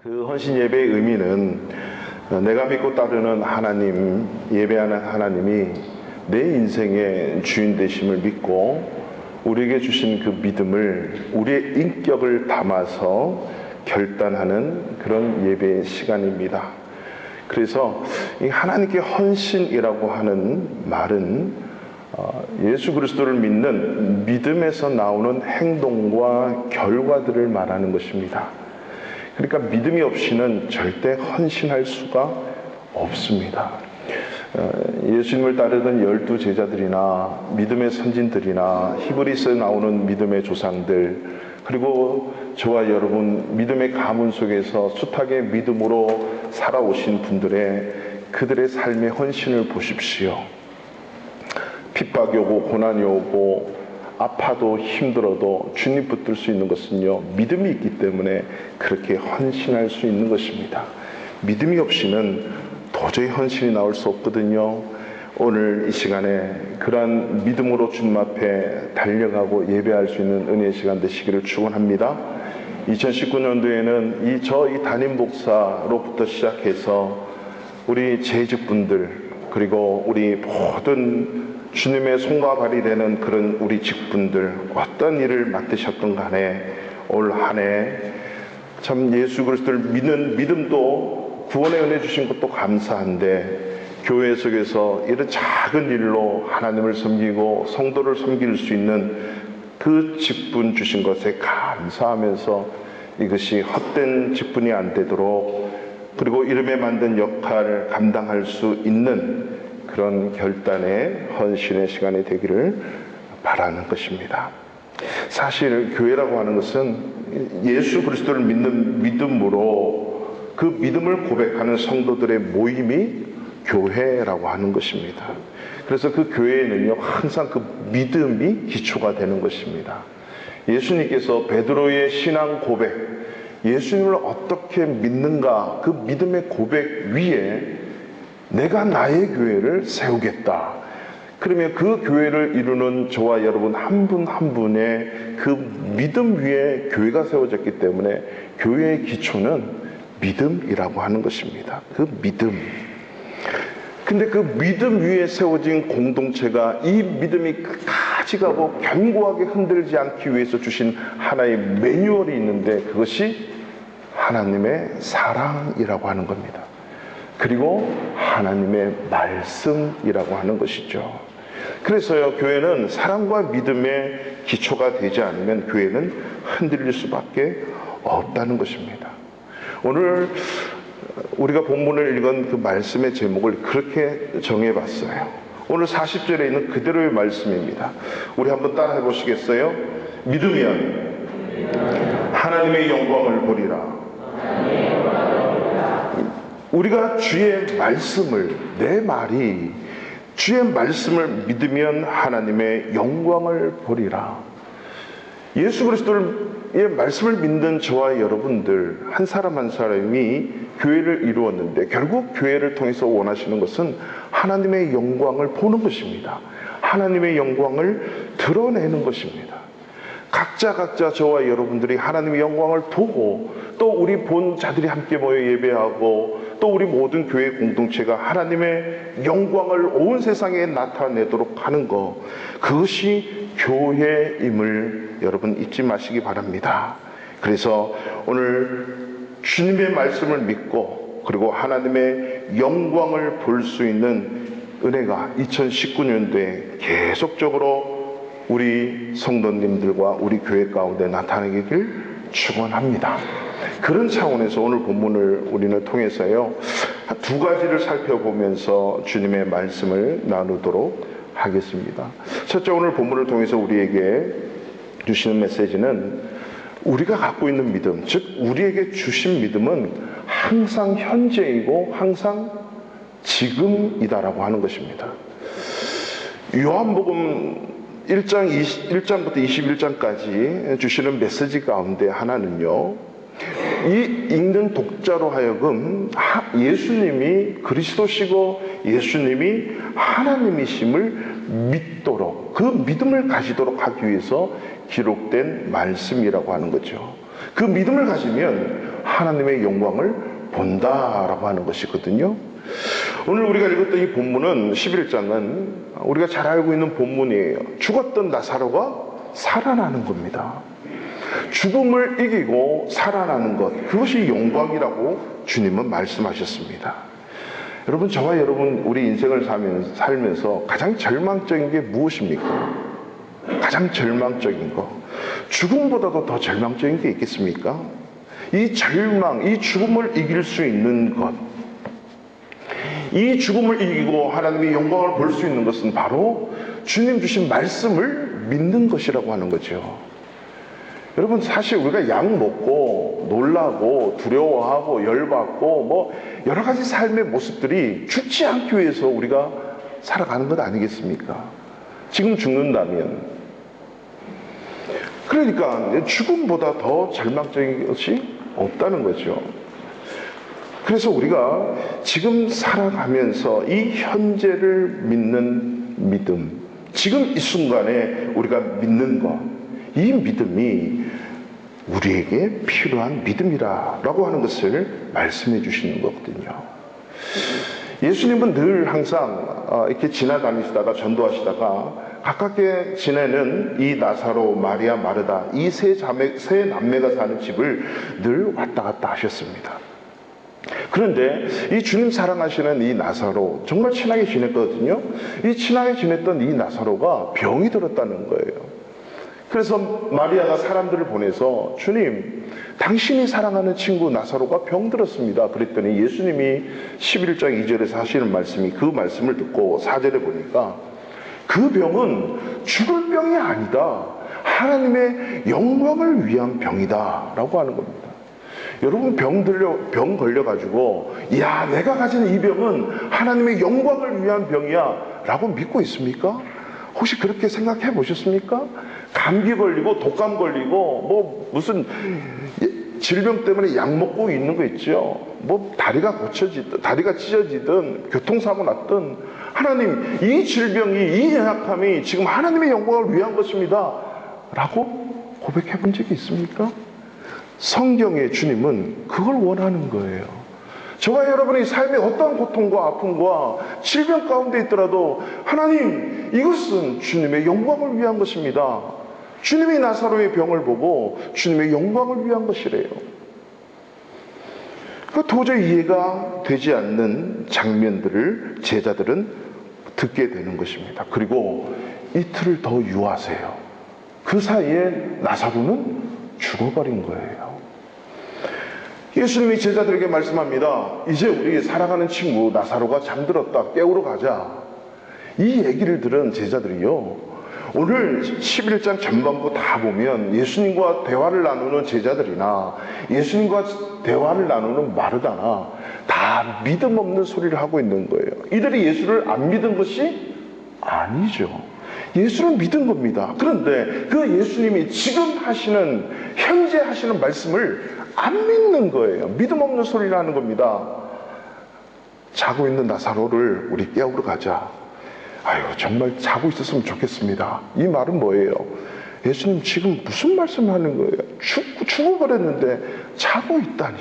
그 헌신 예배의 의미는 내가 믿고 따르는 하나님, 예배하는 하나님이 내 인생의 주인 되심을 믿고 우리에게 주신 그 믿음을 우리의 인격을 담아서 결단하는 그런 예배의 시간입니다. 그래서 이 하나님께 헌신이라고 하는 말은 예수 그리스도를 믿는 믿음에서 나오는 행동과 결과들을 말하는 것입니다. 그러니까 믿음이 없이는 절대 헌신할 수가 없습니다. 예수님을 따르던 12 제자들이나 믿음의 선진들이나 히브리서에 나오는 믿음의 조상들, 그리고 저와 여러분 믿음의 가문 속에서 숱하게 믿음으로 살아오신 분들의 그들의 삶의 헌신을 보십시오. 핍박이 오고 고난이 오고 아파도 힘들어도 주님 붙들 수 있는 것은요, 믿음이 있기 때문에 그렇게 헌신할 수 있는 것입니다. 믿음이 없이는 도저히 헌신이 나올 수 없거든요. 오늘 이 시간에 그러한 믿음으로 주님 앞에 달려가고 예배할 수 있는 은혜의 시간 되시기를 축원합니다. 2019년도에는 이 담임 목사로부터 시작해서 우리 재직분들, 그리고 우리 모든 주님의 손과 발이 되는 그런 우리 직분들, 어떤 일을 맡으셨던 간에 올 한 해 참 예수 그리스도를 믿는 믿음도 구원의 은혜 주신 것도 감사한데, 교회 속에서 이런 작은 일로 하나님을 섬기고 성도를 섬길 수 있는 그 직분 주신 것에 감사하면서 이것이 헛된 직분이 안 되도록, 그리고 이름에 만든 역할을 감당할 수 있는 그런 결단의 헌신의 시간이 되기를 바라는 것입니다. 사실 교회라고 하는 것은 예수 그리스도를 믿는 믿음으로 그 믿음을 고백하는 성도들의 모임이 교회라고 하는 것입니다. 그래서 그 교회에는요, 항상 그 믿음이 기초가 되는 것입니다. 예수님께서 베드로의 신앙 고백, 예수님을 어떻게 믿는가, 그 믿음의 고백 위에 내가 나의 교회를 세우겠다. 그러면 그 교회를 이루는 저와 여러분 한 분 한 분의 그 믿음 위에 교회가 세워졌기 때문에 교회의 기초는 믿음이라고 하는 것입니다. 그 믿음. 근데 그 믿음 위에 세워진 공동체가 이 믿음이 끝까지 가고 견고하게 흔들지 않기 위해서 주신 하나의 매뉴얼이 있는데, 그것이 하나님의 사랑이라고 하는 겁니다. 그리고 하나님의 말씀이라고 하는 것이죠. 그래서요, 교회는 사랑과 믿음의 기초가 되지 않으면 교회는 흔들릴 수밖에 없다는 것입니다. 오늘 우리가 본문을 읽은 그 말씀의 제목을 그렇게 정해봤어요. 오늘 40절에 있는 그대로의 말씀입니다. 우리 한번 따라해 보시겠어요? 믿으면 하나님의 영광을 보리라. 우리가 주의 말씀을, 내 말이 주의 말씀을 믿으면 하나님의 영광을 보리라. 예수 그리스도의 말씀을 믿는 저와 여러분들 한 사람 한 사람이 교회를 이루었는데, 결국 교회를 통해서 원하시는 것은 하나님의 영광을 보는 것입니다. 하나님의 영광을 드러내는 것입니다. 각자 저와 여러분들이 하나님의 영광을 보고, 또 우리 본 자들이 함께 모여 예배하고, 또 우리 모든 교회 공동체가 하나님의 영광을 온 세상에 나타내도록 하는 것, 그것이 교회임을 여러분 잊지 마시기 바랍니다. 그래서 오늘 주님의 말씀을 믿고, 그리고 하나님의 영광을 볼 수 있는 은혜가 2019년도에 계속적으로 우리 성도님들과 우리 교회 가운데 나타나기를 축원합니다. 그런 차원에서 오늘 본문을 우리는 통해서요, 두 가지를 살펴보면서 주님의 말씀을 나누도록 하겠습니다. 첫째, 오늘 본문을 통해서 우리에게 주시는 메시지는 우리가 갖고 있는 믿음, 즉 우리에게 주신 믿음은 항상 현재이고 항상 지금이다라고 하는 것입니다. 요한복음 1장부터 21장까지 주시는 메시지 가운데 하나는요, 이 읽는 독자로 하여금 예수님이 그리스도시고 예수님이 하나님이심을 믿도록, 그 믿음을 가지도록 하기 위해서 기록된 말씀이라고 하는 거죠. 그 믿음을 가지면 하나님의 영광을 본다라고 하는 것이거든요. 오늘 우리가 읽었던 이 본문은 11장은 우리가 잘 알고 있는 본문이에요. 죽었던 나사로가 살아나는 겁니다. 죽음을 이기고 살아나는 것, 그것이 영광이라고 주님은 말씀하셨습니다. 여러분, 저와 여러분 우리 인생을 살면서 가장 절망적인 게 무엇입니까? 가장 절망적인 거, 죽음보다도 더 절망적인 게 있겠습니까? 이 절망, 이 죽음을 이길 수 있는 것, 이 죽음을 이기고 하나님의 영광을 볼 수 있는 것은 바로 주님 주신 말씀을 믿는 것이라고 하는 거죠. 여러분, 사실 우리가 약 먹고 놀라고 두려워하고 열받고 뭐 여러 가지 삶의 모습들이 죽지 않기 위해서 우리가 살아가는 것 아니겠습니까? 지금 죽는다면. 그러니까 죽음보다 더 절망적인 것이 없다는 거죠. 그래서 우리가 지금 살아가면서 이 현재를 믿는 믿음, 지금 이 순간에 우리가 믿는 것, 이 믿음이 우리에게 필요한 믿음이라고 하는 것을 말씀해 주시는 거거든요. 예수님은 늘 항상 이렇게 지나다니시다가 전도하시다가 가깝게 지내는 이 나사로, 마리아, 마르다, 이 세 남매가 사는 집을 늘 왔다 갔다 하셨습니다. 그런데 이 주님 사랑하시는 이 나사로, 정말 친하게 지냈거든요. 이 친하게 지냈던 이 나사로가 병이 들었다는 거예요. 그래서 마리아가 사람들을 보내서, 주님, 당신이 사랑하는 친구 나사로가 병들었습니다. 그랬더니 예수님이 11장 2절에서 하시는 말씀이, 그 말씀을 듣고 4절에 보니까 그 병은 죽을 병이 아니다, 하나님의 영광을 위한 병이다 라고 하는 겁니다. 여러분, 병 걸려가지고 야, 내가 가진 이 병은 하나님의 영광을 위한 병이야 라고 믿고 있습니까? 혹시 그렇게 생각해 보셨습니까? 감기 걸리고 독감 걸리고 뭐 무슨 질병 때문에 약 먹고 있는 거 있죠. 뭐 다리가 고쳐지든 다리가 찢어지든 교통사고 났든, 하나님, 이 질병이, 이 연약함이 지금 하나님의 영광을 위한 것입니다 라고 고백해 본 적이 있습니까? 성경의 주님은 그걸 원하는 거예요. 저와 여러분이 삶의 어떠한 고통과 아픔과 질병 가운데 있더라도, 하나님, 이것은 주님의 영광을 위한 것입니다. 주님이 나사로의 병을 보고 주님의 영광을 위한 것이래요. 도저히 이해가 되지 않는 장면들을 제자들은 듣게 되는 것입니다. 그리고 이틀을 더 유하세요. 그 사이에 나사로는 죽어버린 거예요. 예수님이 제자들에게 말씀합니다. 이제 우리 사랑하는 친구 나사로가 잠들었다, 깨우러 가자. 이 얘기를 들은 제자들이요, 오늘 11장 전반부 다 보면 예수님과 대화를 나누는 제자들이나 예수님과 대화를 나누는 마르다나 다 믿음 없는 소리를 하고 있는 거예요. 이들이 예수를 안 믿은 것이 아니죠. 예수를 믿은 겁니다. 그런데 그 예수님이 지금 하시는, 현재 하시는 말씀을 안 믿는 거예요. 믿음 없는 소리를 하는 겁니다. 자고 있는 나사로를 우리 깨우러 가자. 아유, 정말 자고 있었으면 좋겠습니다. 이 말은 뭐예요? 예수님 지금 무슨 말씀을 하는 거예요? 죽어버렸는데 자고 있다니.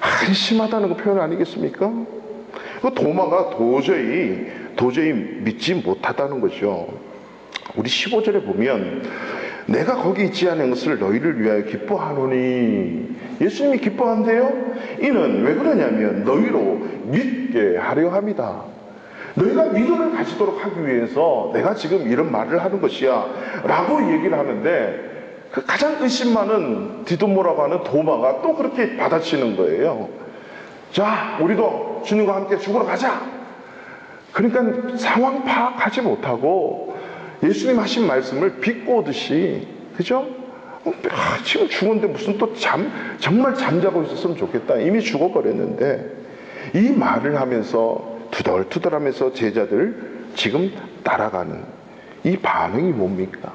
한심하다는 거 표현 아니겠습니까? 도마가 도저히 믿지 못하다는 거죠. 우리 15절에 보면, 내가 거기 있지 않은 것을 너희를 위하여 기뻐하노니. 예수님이 기뻐한대요. 이는 왜 그러냐면 너희로 믿게 하려 함이다. 너희가 믿음을 가지도록 하기 위해서 내가 지금 이런 말을 하는 것이야 라고 얘기를 하는데, 그 가장 의심 많은 디도모라고 하는 도마가 또 그렇게 받아치는 거예요. 자, 우리도 주님과 함께 죽으러 가자. 그러니까 상황 파악하지 못하고 예수님 하신 말씀을 비꼬듯이, 그죠? 지금 죽었는데 무슨 또 정말 잠자고 있었으면 좋겠다. 이미 죽어버렸는데. 이 말을 하면서 투덜투덜하면서 제자들 지금 따라가는 이 반응이 뭡니까?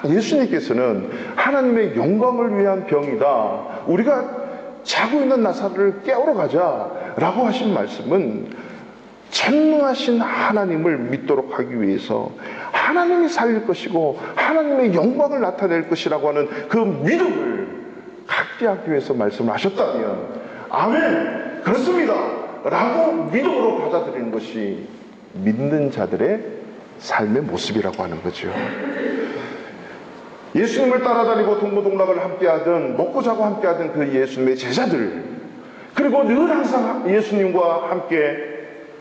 예수님께서는 하나님의 영광을 위한 병이다, 우리가 자고 있는 나사로를 깨우러 가자라고 하신 말씀은 전능하신 하나님을 믿도록 하기 위해서 하나님이 살릴 것이고 하나님의 영광을 나타낼 것이라고 하는 그 믿음을 확대하기 위해서 말씀을 하셨다면 아멘, 그렇습니다 라고 믿음으로 받아들이는 것이 믿는 자들의 삶의 모습이라고 하는 거죠. 예수님을 따라다니고 동고동락을 함께하던, 먹고 자고 함께하던 그 예수님의 제자들, 그리고 늘 항상 예수님과 함께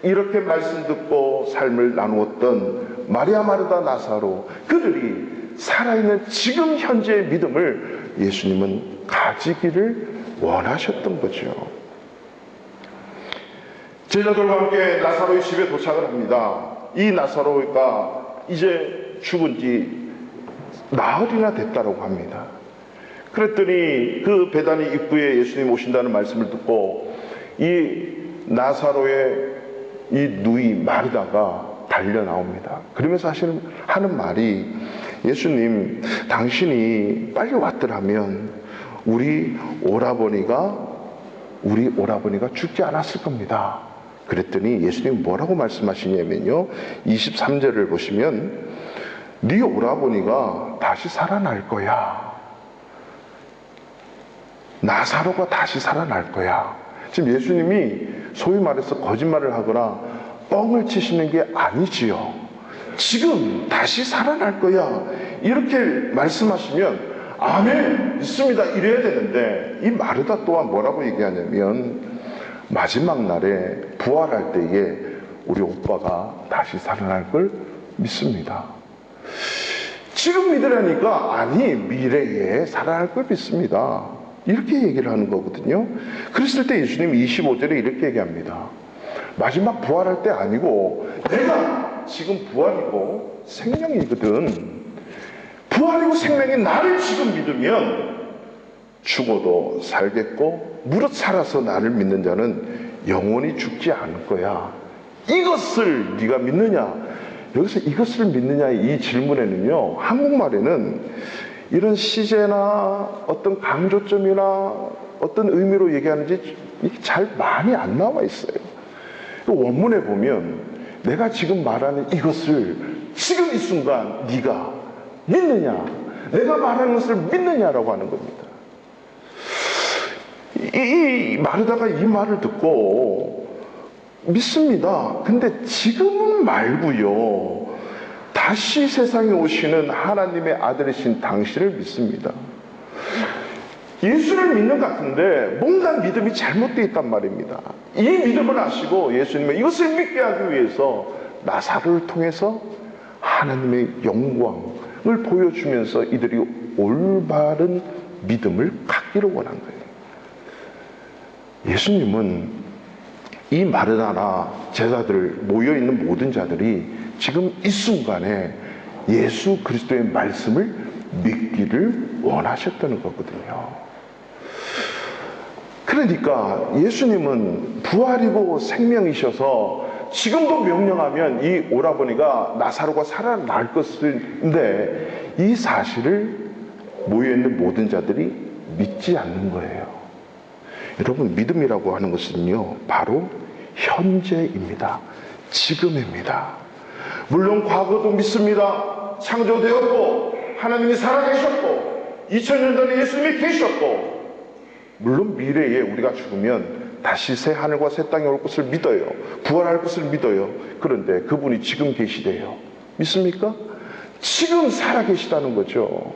이렇게 말씀 듣고 삶을 나누었던 마리아, 마르다, 나사로, 그들이 살아있는 지금 현재의 믿음을 예수님은 가지기를 원하셨던 거죠. 제자들과 함께 나사로의 집에 도착을 합니다. 이 나사로가 이제 죽은 지 나흘이나 됐다고 합니다. 그랬더니 그 베다니 입구에 예수님 오신다는 말씀을 듣고 이 나사로의 이 누이 마르다가 달려 나옵니다. 그러면서 하는 말이, 예수님, 당신이 빨리 왔더라면 우리 오라버니가 죽지 않았을 겁니다. 그랬더니 예수님이 뭐라고 말씀하시냐면요, 23절을 보시면 네 오라버니가 다시 살아날 거야. 나사로가 다시 살아날 거야. 지금 예수님이 소위 말해서 거짓말을 하거나 뻥을 치시는 게 아니지요. 지금 다시 살아날 거야, 이렇게 말씀하시면 아멘, 믿습니다, 이래야 되는데, 이 마르다 또한 뭐라고 얘기하냐면 마지막 날에 부활할 때에 우리 오빠가 다시 살아날 걸 믿습니다. 지금 믿으라니까 아니, 미래에 살아날 걸 믿습니다, 이렇게 얘기를 하는 거거든요. 그랬을 때 예수님이 25절에 이렇게 얘기합니다. 마지막 부활할 때 아니고 내가 지금 부활이고 생명이거든. 부활이고 생명인 나를 지금 믿으면 죽어도 살겠고 무릇 살아서 나를 믿는 자는 영원히 죽지 않을 거야. 이것을 네가 믿느냐? 여기서 이것을 믿느냐, 이 질문에는요, 한국말에는 이런 시제나 어떤 강조점이나 어떤 의미로 얘기하는지 이게 잘 많이 안 나와 있어요. 원문에 보면 내가 지금 말하는 이것을 지금 이 순간 네가 믿느냐, 내가 말하는 것을 믿느냐라고 하는 겁니다. 이 마르다가 이 말을 듣고 믿습니다. 근데 지금은 말고요, 다시 세상에 오시는 하나님의 아들이신 당신을 믿습니다. 예수를 믿는 것 같은데 뭔가 믿음이 잘못되어 있단 말입니다. 이 믿음을 아시고 예수님의 이것을 믿게 하기 위해서 나사로를 통해서 하나님의 영광을 보여주면서 이들이 올바른 믿음을 갖기를 원한 거예요. 예수님은 이 마르다나 제자들, 모여있는 모든 자들이 지금 이 순간에 예수 그리스도의 말씀을 믿기를 원하셨다는 거거든요. 그러니까 예수님은 부활이고 생명이셔서 지금도 명령하면 이 오라버니가 나사로가 살아날 것인데 이 사실을 모여있는 모든 자들이 믿지 않는 거예요. 여러분, 믿음이라고 하는 것은요, 바로 현재입니다. 지금입니다. 물론 과거도 믿습니다. 창조되었고 하나님이 살아계셨고 2000년 전에 예수님이 계셨고, 물론 미래에 우리가 죽으면 다시 새 하늘과 새 땅이 올 것을 믿어요. 부활할 것을 믿어요. 그런데 그분이 지금 계시대요. 믿습니까? 지금 살아계시다는 거죠.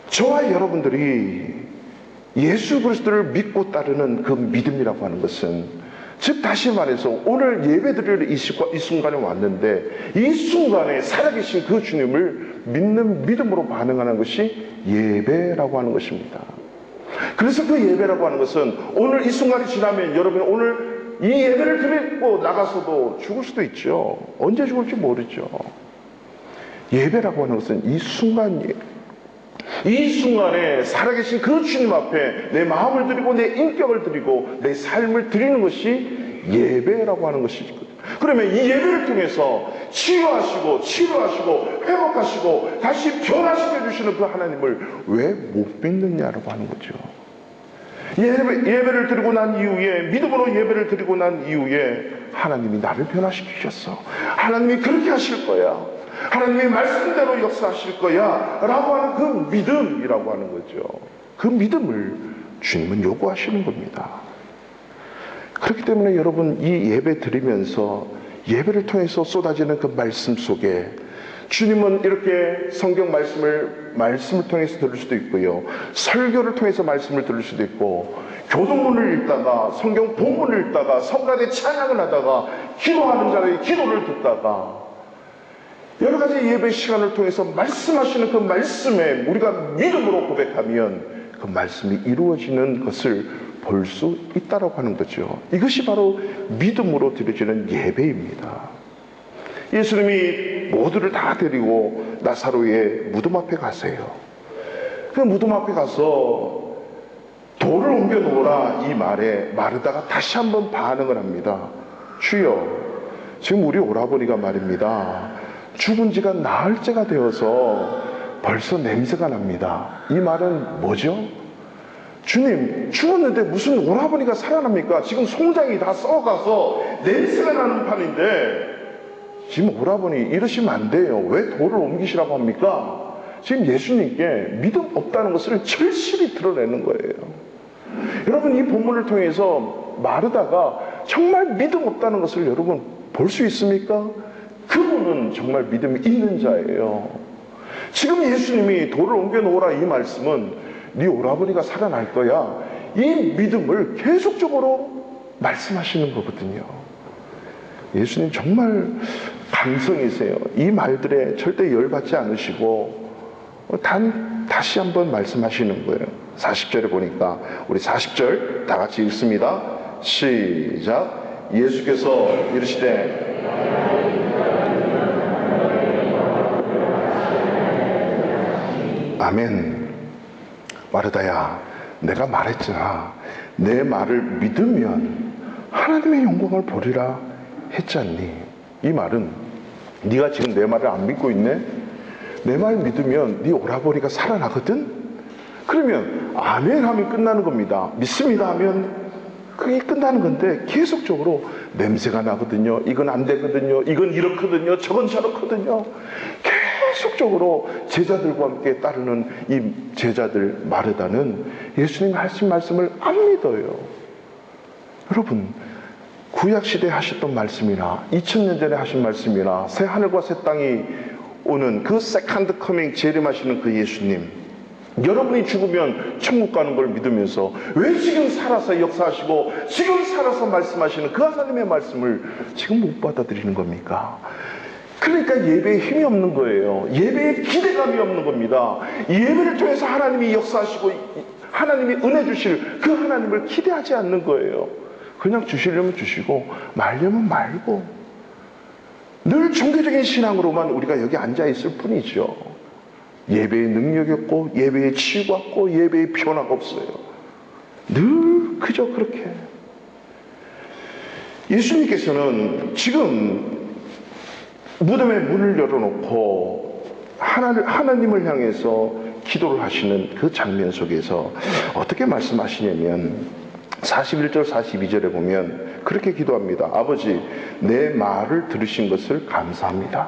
저와 여러분들이 예수 그리스도를 믿고 따르는 그 믿음이라고 하는 것은, 즉 다시 말해서 오늘 예배드릴 이 순간에 왔는데 이 순간에 살아계신 그 주님을 믿는 믿음으로 반응하는 것이 예배라고 하는 것입니다. 그래서 그 예배라고 하는 것은 오늘 이 순간이 지나면 여러분이 오늘 이 예배를 드리고 나가서도 죽을 수도 있죠. 언제 죽을지 모르죠. 예배라고 하는 것은 이 순간이에요. 이 순간에 살아계신 그 주님 앞에 내 마음을 드리고 내 인격을 드리고 내 삶을 드리는 것이 예배라고 하는 것이거든요. 그러면 이 예배를 통해서 치유하시고 회복하시고 다시 변화시켜 주시는 그 하나님을 왜 못 믿느냐라고 하는 거죠. 예배를 드리고 난 이후에, 믿음으로 예배를 드리고 난 이후에 하나님이 나를 변화시키셨어. 하나님이 그렇게 하실 거야. 하나님의 말씀대로 역사하실 거야 라고 하는 그 믿음이라고 하는 거죠. 그 믿음을 주님은 요구하시는 겁니다. 그렇기 때문에 여러분, 이 예배 드리면서 예배를 통해서 쏟아지는 그 말씀 속에 주님은 이렇게 성경 말씀을 통해서 들을 수도 있고요, 설교를 통해서 말씀을 들을 수도 있고, 교동문을 읽다가 성경 본문을 읽다가 성가대 찬양을 하다가 기도하는 자의 기도를 듣다가 여러 가지 예배 시간을 통해서 말씀하시는 그 말씀에 우리가 믿음으로 고백하면 그 말씀이 이루어지는 것을 볼 수 있다라고 하는 거죠. 이것이 바로 믿음으로 드려지는 예배입니다. 예수님이 모두를 다 데리고 나사로의 무덤 앞에 가세요. 그 무덤 앞에 가서 돌을 옮겨 놓으라 이 말에 마르다가 다시 한번 반응을 합니다. 주여, 지금 우리 오라버니가 말입니다, 죽은 지가 나흘째가 되어서 벌써 냄새가 납니다. 이 말은 뭐죠? 주님, 죽었는데 무슨 오라버니가 살아납니까? 지금 송장이 다 썩어가서 냄새가 나는 판인데 지금 오라버니 이러시면 안 돼요. 왜 돌을 옮기시라고 합니까? 지금 예수님께 믿음 없다는 것을 절실히 드러내는 거예요. 여러분, 이 본문을 통해서 마르다가 정말 믿음 없다는 것을 여러분 볼 수 있습니까? 그분은 정말 믿음이 있는 자예요. 지금 예수님이 돌을 옮겨 놓으라 이 말씀은 네 오라버니가 살아날 거야, 이 믿음을 계속적으로 말씀하시는 거거든요. 예수님 정말 감성이세요. 이 말들에 절대 열받지 않으시고 다시 한번 말씀하시는 거예요. 40절에 보니까 우리 40절 다 같이 읽습니다. 시작. 예수께서 이르시되 아멘. 마르다야, 내가 말했잖아. 내 말을 믿으면 하나님의 영광을 보리라 했잖니. 이 말은 네가 지금 내 말을 안 믿고 있네? 내 말 믿으면 네 오라버니가 살아나거든? 그러면 아멘 하면 끝나는 겁니다. 믿습니다 하면 그게 끝나는 건데 계속적으로 냄새가 나거든요. 이건 안 되거든요. 이건 이렇거든요. 저건 저렇거든요. 계속적으로 제자들과 함께 따르는 이 제자들 마르다는 예수님 하신 말씀을 안 믿어요. 여러분, 구약시대에 하셨던 말씀이나 2000년 전에 하신 말씀이나 새 하늘과 새 땅이 오는 그 세컨드 커밍 재림하시는 그 예수님, 여러분이 죽으면 천국 가는 걸 믿으면서 왜 지금 살아서 역사하시고 지금 살아서 말씀하시는 그 하나님의 말씀을 지금 못 받아들이는 겁니까? 그러니까 예배에 힘이 없는 거예요. 예배에 기대감이 없는 겁니다. 예배를 통해서 하나님이 역사하시고 하나님이 은혜 주실 그 하나님을 기대하지 않는 거예요. 그냥 주시려면 주시고 말려면 말고 늘 종교적인 신앙으로만 우리가 여기 앉아 있을 뿐이죠. 예배에 능력이 없고 예배에 치유가 없고 예배에 변화가 없어요. 늘 그저 그렇게. 예수님께서는 지금 무덤의 문을 열어놓고 하나님을 향해서 기도를 하시는 그 장면 속에서 어떻게 말씀하시냐면 41절 42절에 보면 그렇게 기도합니다. 아버지, 내 말을 들으신 것을 감사합니다.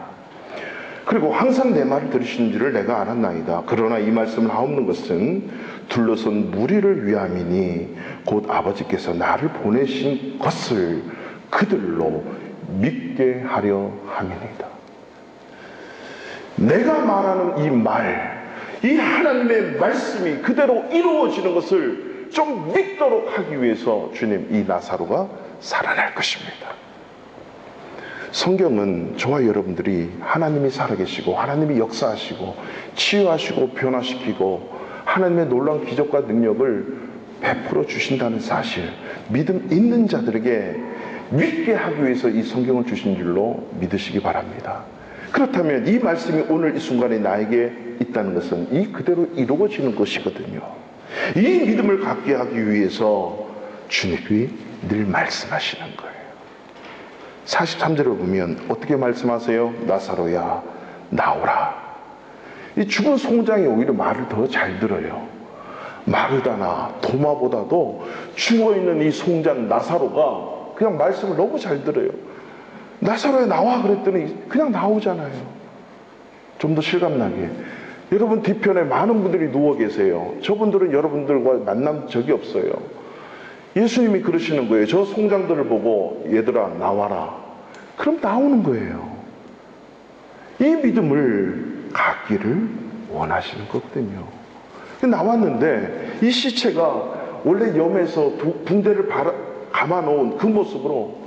그리고 항상 내 말을 들으시는 줄을 내가 알았나이다. 그러나 이 말씀을 하옵는 것은 둘러선 무리를 위함이니 곧 아버지께서 나를 보내신 것을 그들로 믿게 하려 함이니이다. 내가 말하는 이 말, 이 하나님의 말씀이 그대로 이루어지는 것을 좀 믿도록 하기 위해서 주님, 이 나사로가 살아날 것입니다. 성경은 저와 여러분들이 하나님이 살아계시고 하나님이 역사하시고 치유하시고 변화시키고 하나님의 놀라운 기적과 능력을 베풀어 주신다는 사실, 믿음 있는 자들에게 믿게 하기 위해서 이 성경을 주신 줄로 믿으시기 바랍니다. 그렇다면 이 말씀이 오늘 이 순간에 나에게 있다는 것은 이 그대로 이루어지는 것이거든요. 이 믿음을 갖게 하기 위해서 주님이 늘 말씀하시는 거예요. 43절을 보면 어떻게 말씀하세요? 나사로야, 나오라. 이 죽은 송장이 오히려 말을 더 잘 들어요. 마르다나 도마보다도 죽어있는 이 송장 나사로가 그냥 말씀을 너무 잘 들어요. 나사로야, 나와 그랬더니 그냥 나오잖아요. 좀 더 실감나게. 여러분 뒤편에 많은 분들이 누워 계세요. 저분들은 여러분들과 만난 적이 없어요. 예수님이 그러시는 거예요. 저 송장들을 보고 얘들아 나와라. 그럼 나오는 거예요. 이 믿음을 갖기를 원하시는 거거든요. 나왔는데 이 시체가 원래 염에서 붕대를 감아놓은 그 모습으로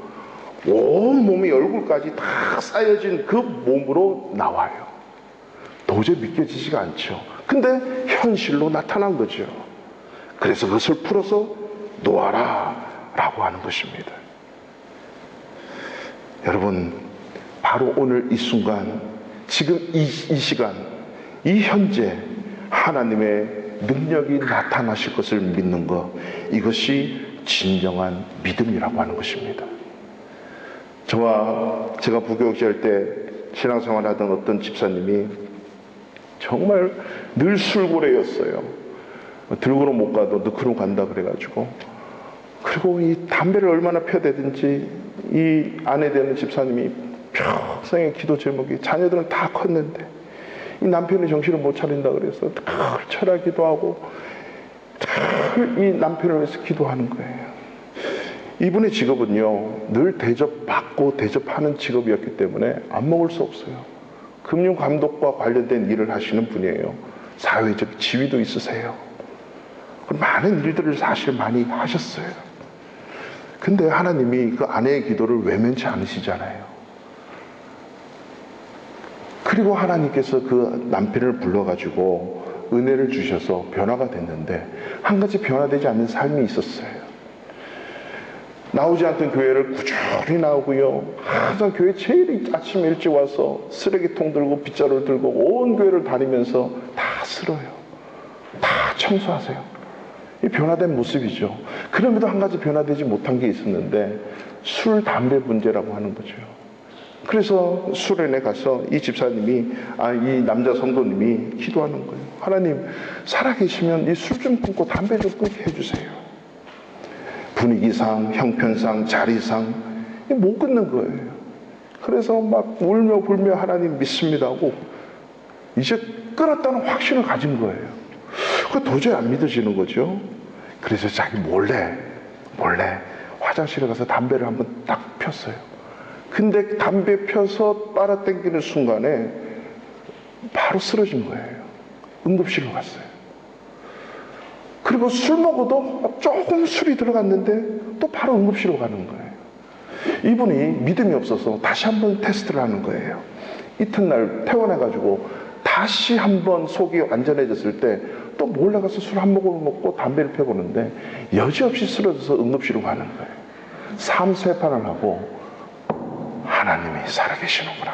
온 몸이 얼굴까지 다 쌓여진 그 몸으로 나와요. 도저히 믿겨지지가 않죠. 근데 현실로 나타난 거죠. 그래서 그것을 풀어서 놓아라 라고 하는 것입니다. 여러분, 바로 오늘 이 순간, 지금 이 시간, 이 현재 하나님의 능력이 나타나실 것을 믿는 것, 이것이 진정한 믿음이라고 하는 것입니다. 제가 부교육시할 때 신앙생활 하던 어떤 집사님이 정말 늘 술고래였어요. 들고는 못 가도 너그로 간다 그래가지고, 그리고 이 담배를 얼마나 펴대든지 이 아내 되는 집사님이 평생의 기도 제목이, 자녀들은 다 컸는데 이 남편이 정신을 못 차린다 그래서 늘 철학기도 하고 늘 이 남편을 위해서 기도하는 거예요. 이분의 직업은요, 늘 대접받고 대접하는 직업이었기 때문에 안 먹을 수 없어요. 금융감독과 관련된 일을 하시는 분이에요. 사회적 지위도 있으세요. 많은 일들을 사실 많이 하셨어요. 근데 하나님이 그 아내의 기도를 외면치 않으시잖아요. 그리고 하나님께서 그 남편을 불러가지고 은혜를 주셔서 변화가 됐는데, 한 가지 변화되지 않는 삶이 있었어요. 나오지 않던 교회를 꾸준히 나오고요, 항상 교회 제일 아침 일찍 와서 쓰레기통 들고 빗자루 들고 온 교회를 다니면서 다 쓸어요. 다 청소하세요. 이 변화된 모습이죠. 그럼에도 한 가지 변화되지 못한 게 있었는데, 술, 담배 문제라고 하는 거죠. 그래서 수련회 가서 이 집사님이, 이 남자 성도님이 기도하는 거예요. 하나님, 살아계시면 이 술 좀 끊고 담배 좀 끊게 해주세요. 분위기상, 형편상, 자리상 못 끊는 거예요. 그래서 막 울며 불며 하나님 믿습니다 하고 이제 끊었다는 확신을 가진 거예요. 그 도저히 안 믿어지는 거죠. 그래서 자기 몰래 화장실에 가서 담배를 한번 딱 폈어요. 근데 담배 펴서 빨아당기는 순간에 바로 쓰러진 거예요. 응급실로 갔어요. 그리고 술 먹어도 조금 술이 들어갔는데 또 바로 응급실로 가는 거예요. 이분이 믿음이 없어서 다시 한번 테스트를 하는 거예요. 이튿날 퇴원해가지고 다시 한번 속이 완전해졌을 때 또 몰래 가서 술 한 모금 먹고 담배를 펴보는데 여지없이 쓰러져서 응급실로 가는 거예요. 삼세판을 하고 하나님이 살아계시는구나.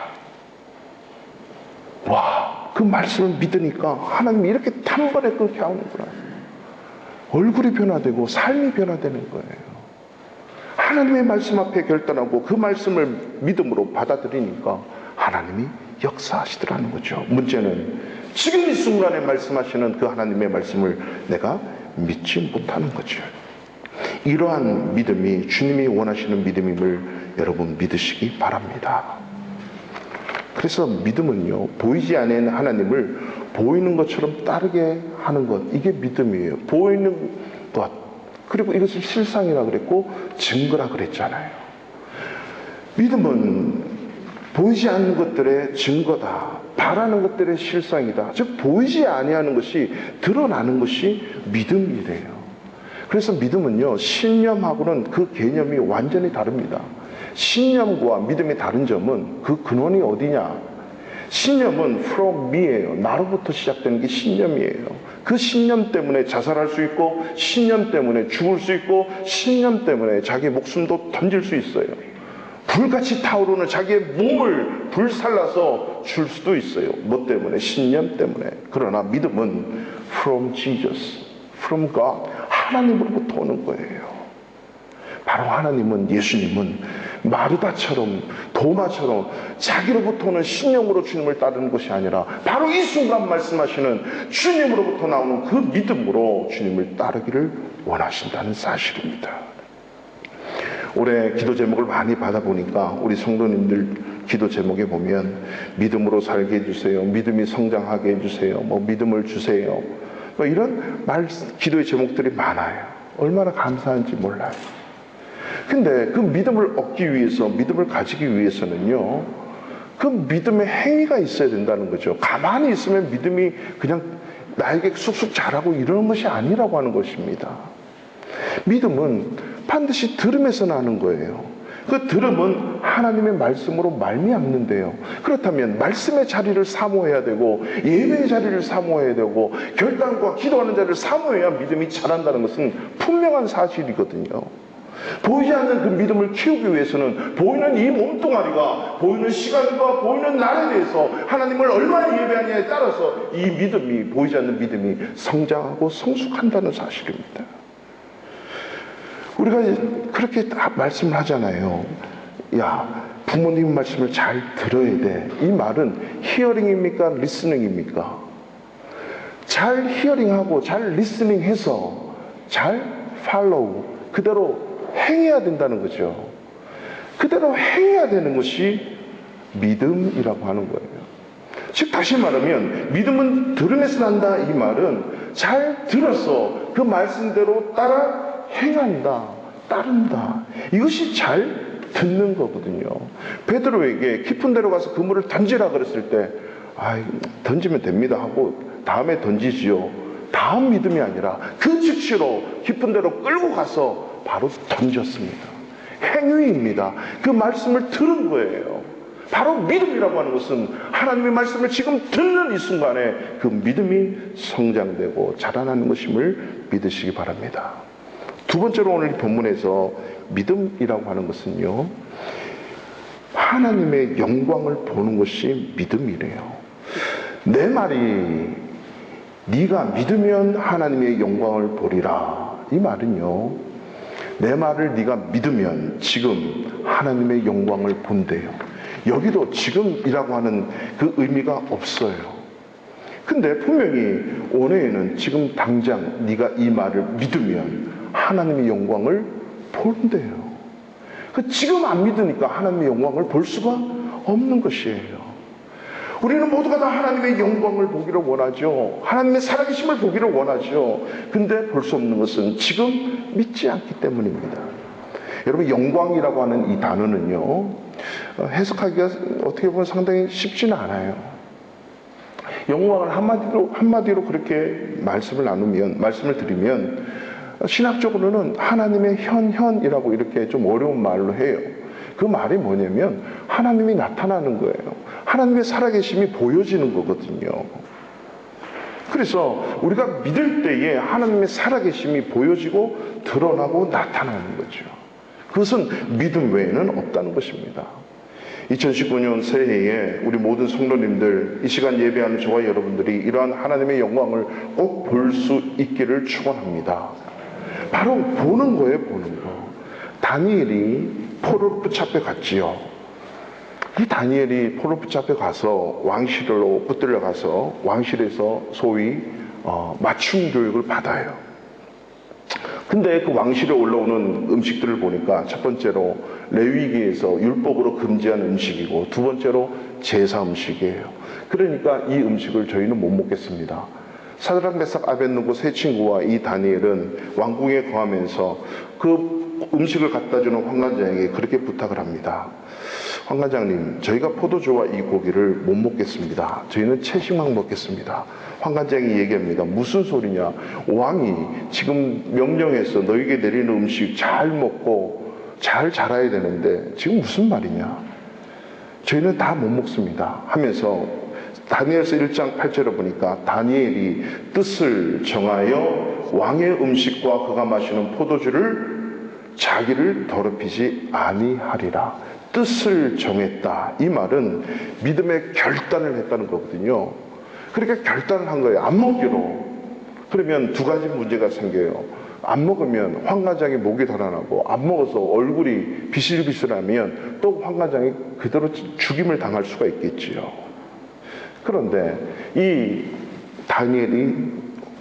와, 그 말씀을 믿으니까 하나님이 이렇게 단번에 끊게 하는구나. 얼굴이 변화되고 삶이 변화되는 거예요. 하나님의 말씀 앞에 결단하고 그 말씀을 믿음으로 받아들이니까 하나님이 역사하시더라는 거죠. 문제는 지금 이 순간에 말씀하시는 그 하나님의 말씀을 내가 믿지 못하는 거죠. 이러한 믿음이 주님이 원하시는 믿음임을 여러분 믿으시기 바랍니다. 그래서 믿음은요, 보이지 않는 하나님을 보이는 것처럼 따르게 하는 것, 이게 믿음이에요. 보이는 것, 그리고 이것을 실상이라 그랬고 증거라 그랬잖아요. 믿음은 보이지 않는 것들의 증거다, 바라는 것들의 실상이다. 즉 보이지 아니하는 것이 드러나는 것이 믿음이래요. 그래서 믿음은요, 신념하고는 그 개념이 완전히 다릅니다. 신념과 믿음이 다른 점은 그 근원이 어디냐? 신념은 from me예요. 나로부터 시작되는 게 신념이에요. 그 신념 때문에 자살할 수 있고, 신념 때문에 죽을 수 있고, 신념 때문에 자기 목숨도 던질 수 있어요. 불같이 타오르는 자기의 몸을 불살라서 줄 수도 있어요. 뭐 때문에? 신념 때문에. 그러나 믿음은 from Jesus, from God, 하나님으로부터 오는 거예요. 바로 하나님은, 예수님은 마르다처럼, 도마처럼 자기로부터 오는 신념으로 주님을 따르는 것이 아니라 바로 이 순간 말씀하시는 주님으로부터 나오는 그 믿음으로 주님을 따르기를 원하신다는 사실입니다. 올해 기도 제목을 많이 받아보니까 우리 성도님들 기도 제목에 보면 믿음으로 살게 해주세요, 믿음이 성장하게 해주세요, 뭐 믿음을 주세요, 뭐 이런 기도의 제목들이 많아요. 얼마나 감사한지 몰라요. 근데 그 믿음을 얻기 위해서, 믿음을 가지기 위해서는요, 그 믿음의 행위가 있어야 된다는 거죠. 가만히 있으면 믿음이 그냥 나에게 쑥쑥 자라고 이러는 것이 아니라고 하는 것입니다. 믿음은 반드시 들음에서 나는 거예요. 그 들음은 하나님의 말씀으로 말미암는데요. 그렇다면 말씀의 자리를 사모해야 되고, 예배의 자리를 사모해야 되고, 결단과 기도하는 자리를 사모해야 믿음이 자란다는 것은 분명한 사실이거든요. 보이지 않는 그 믿음을 키우기 위해서는 보이는 이 몸뚱아리가, 보이는 시간과 보이는 날에 대해서 하나님을 얼마나 예배하냐에 따라서 이 믿음이, 보이지 않는 믿음이 성장하고 성숙한다는 사실입니다. 우리가 그렇게 말씀을 하잖아요. 야, 부모님 말씀을 잘 들어야 돼. 이 말은 히어링입니까? 리스닝입니까? 잘 히어링하고 잘 리스닝해서 잘 팔로우, 그대로 행해야 된다는 거죠. 그대로 행해야 되는 것이 믿음이라고 하는 거예요. 즉 다시 말하면 믿음은 들음에서 난다, 이 말은 잘 들어서 그 말씀대로 따라 행한다, 따른다, 이것이 잘 듣는 거거든요. 베드로에게 깊은 데로 가서 그물을 던지라 그랬을 때 던지면 됩니다 하고 다음에 던지지요. 다음 믿음이 아니라 그 즉시로 깊은 데로 끌고 가서 바로 던졌습니다. 행위입니다. 그 말씀을 들은 거예요. 바로 믿음이라고 하는 것은 하나님의 말씀을 지금 듣는 이 순간에 그 믿음이 성장되고 자라나는 것임을 믿으시기 바랍니다. 두 번째로 오늘 본문에서 믿음이라고 하는 것은요, 하나님의 영광을 보는 것이 믿음이래요. 내 말이 네가 믿으면 하나님의 영광을 보리라, 이 말은요, 내 말을 네가 믿으면 지금 하나님의 영광을 본대요. 여기도 지금이라고 하는 그 의미가 없어요. 근데 분명히 오늘에는 지금 당장 네가 이 말을 믿으면 하나님의 영광을 본대요. 지금 안 믿으니까 하나님의 영광을 볼 수가 없는 것이에요. 우리는 모두가 다 하나님의 영광을 보기를 원하죠. 하나님의 살아계심을 보기를 원하죠. 근데 볼 수 없는 것은 지금 믿지 않기 때문입니다. 여러분, 영광이라고 하는 이 단어는요, 해석하기가 어떻게 보면 상당히 쉽지는 않아요. 영광을 한마디로 그렇게 말씀을 드리면, 신학적으로는 하나님의 현현이라고 이렇게 좀 어려운 말로 해요. 그 말이 뭐냐면 하나님이 나타나는 거예요. 하나님의 살아계심이 보여지는 거거든요. 그래서 우리가 믿을 때에 하나님의 살아계심이 보여지고 드러나고 나타나는 거죠. 그것은 믿음 외에는 없다는 것입니다. 2019년 새해에 우리 모든 성도님들, 이 시간 예배하는 저와 여러분들이 이러한 하나님의 영광을 꼭 볼 수 있기를 축원합니다. 바로 보는 거예요, 보는 거. 다니엘이 포로 붙잡혀 갔지요. 이 다니엘이 포로 붙잡혀 가서 왕실로 붙들려 가서 왕실에서 소위 맞춤 교육을 받아요. 근데 그 왕실에 올라오는 음식들을 보니까 첫 번째로 레위기에서 율법으로 금지한 음식이고, 두 번째로 제사 음식이에요. 그러니까 이 음식을 저희는 못 먹겠습니다. 사드락, 메삭, 아벳느고 세 친구와 이 다니엘은 왕궁에 거하면서 그 음식을 갖다 주는 환관장에게 그렇게 부탁을 합니다. 환관장님, 저희가 포도주와 이 고기를 못 먹겠습니다. 저희는 채식만 먹겠습니다. 환관장이 얘기합니다. 무슨 소리냐? 왕이 지금 명령해서 너에게 내리는 음식 잘 먹고 잘 자라야 되는데 지금 무슨 말이냐? 저희는 다 못 먹습니다 하면서 다니엘서 1장 8절을 보니까 다니엘이 뜻을 정하여 왕의 음식과 그가 마시는 포도주를 자기를 더럽히지 아니하리라. 뜻을 정했다. 이 말은 믿음의 결단을 했다는 거거든요. 그러니까 결단을 한 거예요. 안 먹기로. 그러면 두 가지 문제가 생겨요. 안 먹으면 환관장이 목이 달아나고, 안 먹어서 얼굴이 비실비실하면 또 환관장이 그대로 죽임을 당할 수가 있겠지요. 그런데 이 다니엘이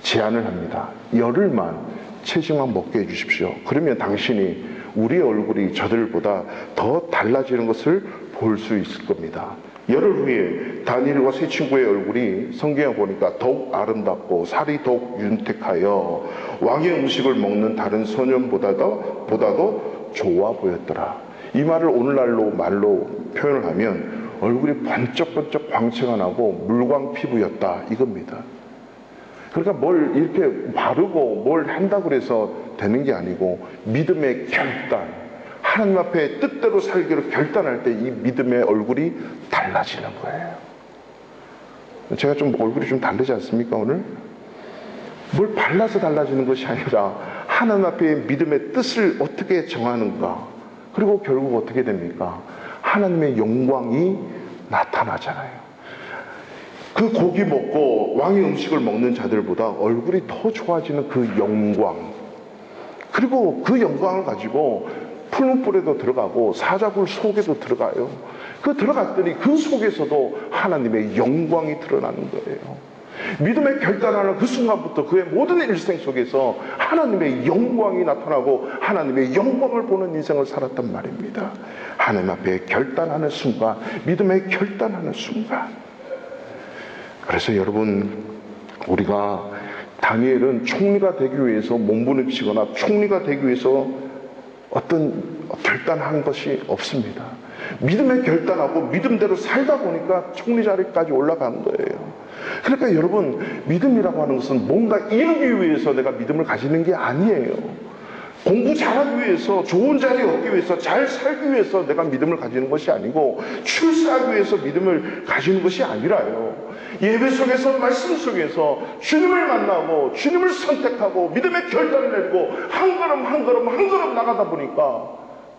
제안을 합니다. 열흘만 채식만 먹게 해주십시오. 그러면 당신이 우리의 얼굴이 저들보다 더 달라지는 것을 볼 수 있을 겁니다. 열흘 후에 다니엘과 세 친구의 얼굴이 성경에 보니까 더욱 아름답고 살이 더욱 윤택하여 왕의 음식을 먹는 다른 소년보다도 좋아 보였더라. 이 말을 오늘날로 말로 표현을 하면 얼굴이 번쩍번쩍 광채가 나고 물광 피부였다 이겁니다. 그러니까 뭘 이렇게 바르고 뭘 한다고 해서 되는 게 아니고 믿음의 결단, 하나님 앞에 뜻대로 살기로 결단할 때 이 믿음의 얼굴이 달라지는 거예요. 제가 좀 얼굴이 좀 다르지 않습니까 오늘? 뭘 발라서 달라지는 것이 아니라 하나님 앞에 믿음의 뜻을 어떻게 정하는가, 그리고 결국 어떻게 됩니까? 하나님의 영광이 나타나잖아요. 그 고기 먹고 왕의 음식을 먹는 자들보다 얼굴이 더 좋아지는 그 영광, 그리고 그 영광을 가지고 푸른 뿔에도 들어가고 사자굴 속에도 들어가요. 그 들어갔더니 그 속에서도 하나님의 영광이 드러나는 거예요. 믿음의 결단하는 그 순간부터 그의 모든 일생 속에서 하나님의 영광이 나타나고 하나님의 영광을 보는 인생을 살았단 말입니다. 하나님 앞에 결단하는 순간, 믿음의 결단하는 순간. 그래서 여러분, 우리가 다니엘은 총리가 되기 위해서 몸부림치거나 총리가 되기 위해서 어떤 결단한 것이 없습니다. 믿음의 결단하고 믿음대로 살다 보니까 총리 자리까지 올라간 거예요. 그러니까 여러분, 믿음이라고 하는 것은 뭔가 이루기 위해서 내가 믿음을 가지는 게 아니에요. 공부 잘하기 위해서, 좋은 자리 얻기 위해서, 잘 살기 위해서 내가 믿음을 가지는 것이 아니고, 출세하기 위해서 믿음을 가지는 것이 아니라요. 예배 속에서, 말씀 속에서 주님을 만나고 주님을 선택하고 믿음의 결단을 내리고 한 걸음 한 걸음 한 걸음 나가다 보니까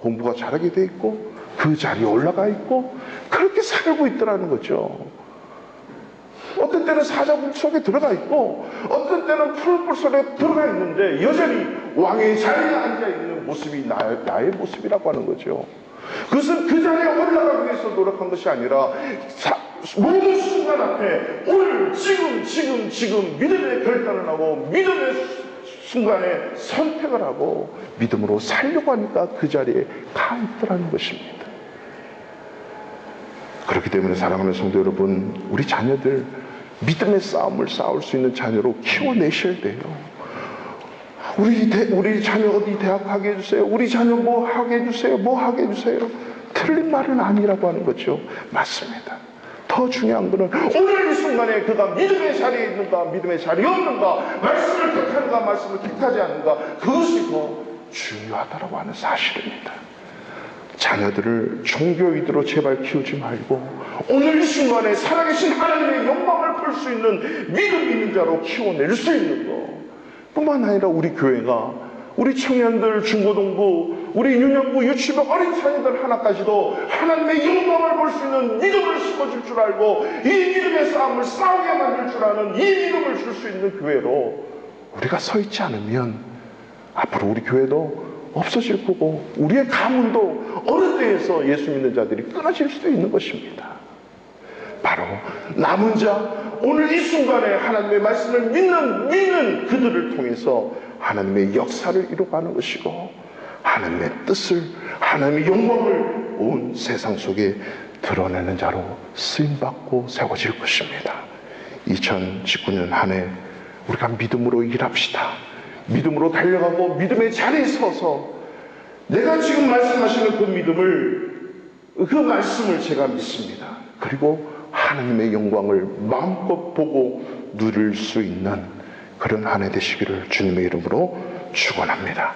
공부가 잘하게 돼 있고 그 자리에 올라가 있고 그렇게 살고 있더라는 거죠. 어떤 때는 사자굴 속에 들어가 있고 어떤 때는 푸른 뿔 속에 들어가 있는데 여전히 왕의 자리에 앉아있는 모습이 나의 모습이라고 하는 거죠. 그것은 그 자리에 올라가기 위해서 노력한 것이 아니라 모든 순간 앞에 오늘 지금 믿음의 결단을 하고 믿음의 순간에 선택을 하고 믿음으로 살려고 하니까 그 자리에 가 있더라는 것입니다. 그렇기 때문에 사랑하는 성도 여러분, 우리 자녀들 믿음의 싸움을 싸울 수 있는 자녀로 키워내셔야 돼요. 우리 자녀 어디 대학 가게 해주세요. 우리 자녀 뭐 하게 해주세요. 뭐 하게 해주세요. 틀린 말은 아니라고 하는 거죠. 맞습니다. 더 중요한 것은 오늘 이 순간에 그가 믿음의 자리에 있는가 믿음의 자리에 없는가, 말씀을 택하는가 말씀을 택하지 않는가, 그것이 더 중요하다고 하는 사실입니다. 자녀들을 종교이대로 제발 키우지 말고 오늘 이 순간에 살아계신 하나님의 영광을 볼 수 있는 믿음 있는 자로 키워낼 수 있는 것 뿐만 아니라 우리 교회가 우리 청년들, 중고등부, 우리 유년부, 유치부 어린 자녀들 하나까지도 하나님의 영광을 볼 수 있는 믿음을 심어줄 줄 알고 이 믿음의 싸움을 싸우게 만들 줄 아는 이 믿음을 줄 수 있는 교회로 우리가 서 있지 않으면 앞으로 우리 교회도 없어질 거고 우리의 가문도 어느 때에서 예수 믿는 자들이 끊어질 수도 있는 것입니다. 바로 남은 자, 오늘 이 순간에 하나님의 말씀을 믿는 그들을 통해서 하나님의 역사를 이루어가는 것이고 하나님의 뜻을, 하나님의 영광을 온 세상 속에 드러내는 자로 쓰임받고 세워질 것입니다. 2019년 한 해 우리가 믿음으로 일합시다. 믿음으로 달려가고 믿음의 자리에 서서 내가 지금 말씀하시는 그 말씀을 제가 믿습니다. 그리고 하나님의 영광을 마음껏 보고 누릴 수 있는 그런 한 해 되시기를 주님의 이름으로 축원합니다.